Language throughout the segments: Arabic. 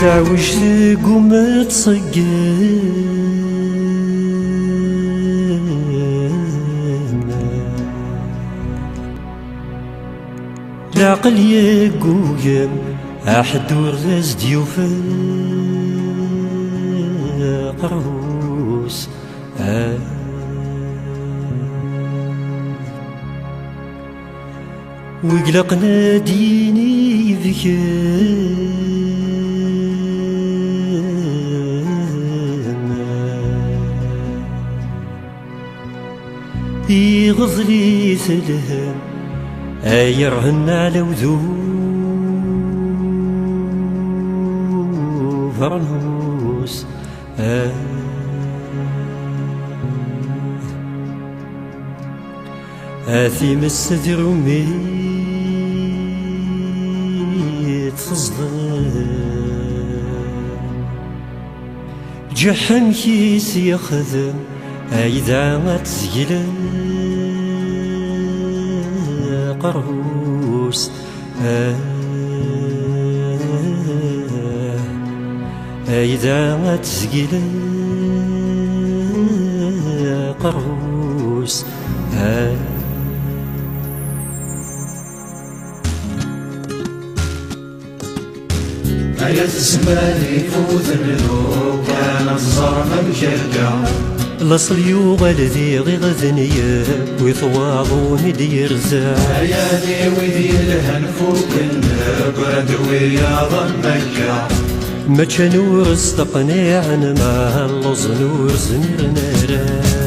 تعوج تقوم تصقم العقل يقوم أحد ورز ديوفا قروس وقلقنا ديني ذكر يغزلي سلهم أيرهن على وذو فرنوس آثيم السدر وميت تصدر جحم كيس يخدم أيذا ما تزيل قروس أيذا ما تزيل قروس أيا الزمان يفوت الذنوب كان الظلم مشجع لصليو غالذي غذنيا ويثواضون دير زا أيادي وذي الهنفوك النبرد وياض مكة ما كانوا استقنع عن ما اللوز نور زمير نارا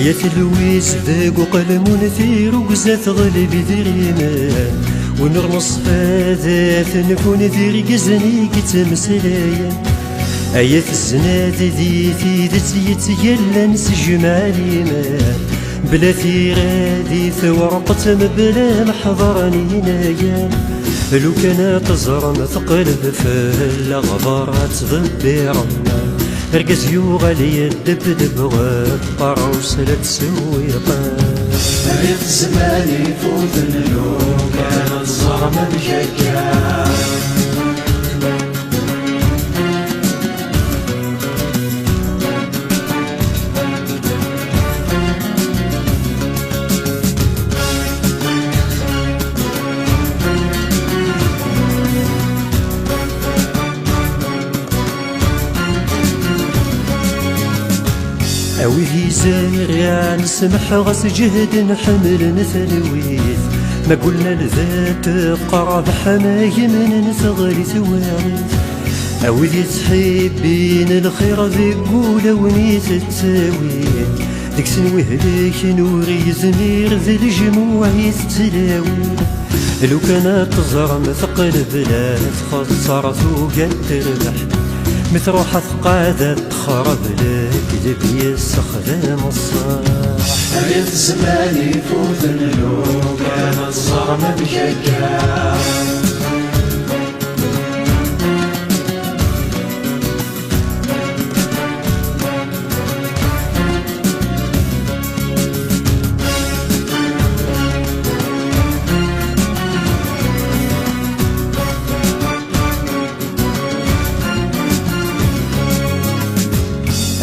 يا تلويس ذاق وقلم ونثير وقزات غلبي ذريمان ونرمص فاذات نكون ذير قزني كتمسلايا أيا الزناد ذي ثيدت يتيلا نسجم عليمان بلا ثيرادي ثورقت بلا محضرني نايا لو كان تزرم ثقلب فلا غبرات ضبيرنا رقز يوغالي الدبدب والطروس لا تسوي طان أيا الزمان يفوت النلوم كان الظلم مشجع أويه زارع نسمح غس جهد نحمل نثلويث ما قلنا لذات قرب حماي من نثغري ثوارث أويه تحبين الخير ذي قولة ونيت التاويل ديك سنوه ليك نوري زمير ذي الجموع يتلاوي لو كانت تزرم ثقل بلا تخسر ثوقا تربح مثروحة ثقادة تخرب لك ذبي السخدام الصاح أيا الزمان يفوت النلوم كان الظلم مشجع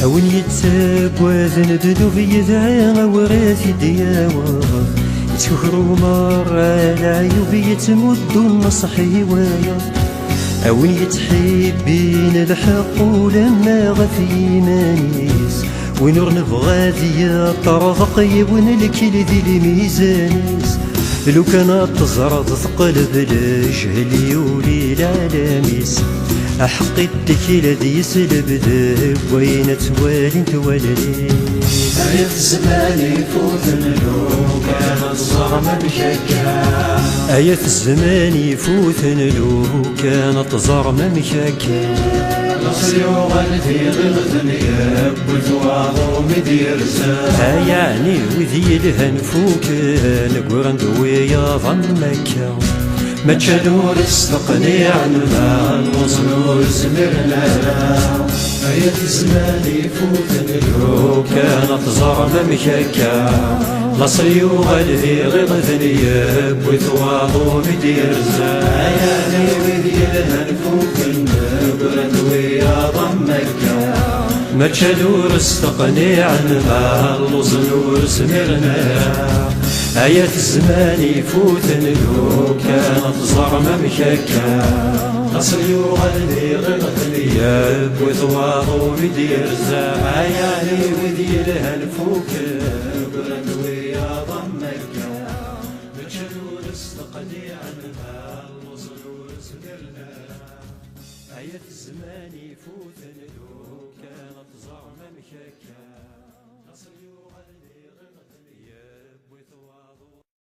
أون يتساقواذ ندلو في ذا وراثي دياوة يتكرو مرة العيوب يتمدو النصح هوايا أون يتحبين الحق ولما غفي مانيس ونور نبغى ذي طرف قيبون الكل ذي الميزانيس لو كانت تزرد ثقل بلا جهل يولي العالميس أحق الدكيلة ذي يسلب ذب وين توالي توالي آية الزمان يفوت لو كان الظلم مشكا آية الزمان يفوت لو كانت ظلمة مشكا نصيو غلتي غلطن يبوت واضو مدير زان يعني وذي لها نفوك نقول ندوي ظنك ما تشالور استقني عن المال وصلوا زمرنا آية الزمان يفوت لو كانت ظلمة مشكا لصيو غلذي غلظني بوثواضو مدير زان يعني وذي لها نفوك نقول ويا ضمك ما تشالور استقني عن المال وصلوا زمرنا آية الزمان يفوت لو كانت ظلمة مشكا نصري وغلبي غلطني يا بوثواضو مدير زان عيالي وذي لها نفوك برد ويا ضمك بتشلول استقني عنها الوصلول سكرنا آية الزمان يفوت لو كانت ظلمة مشكا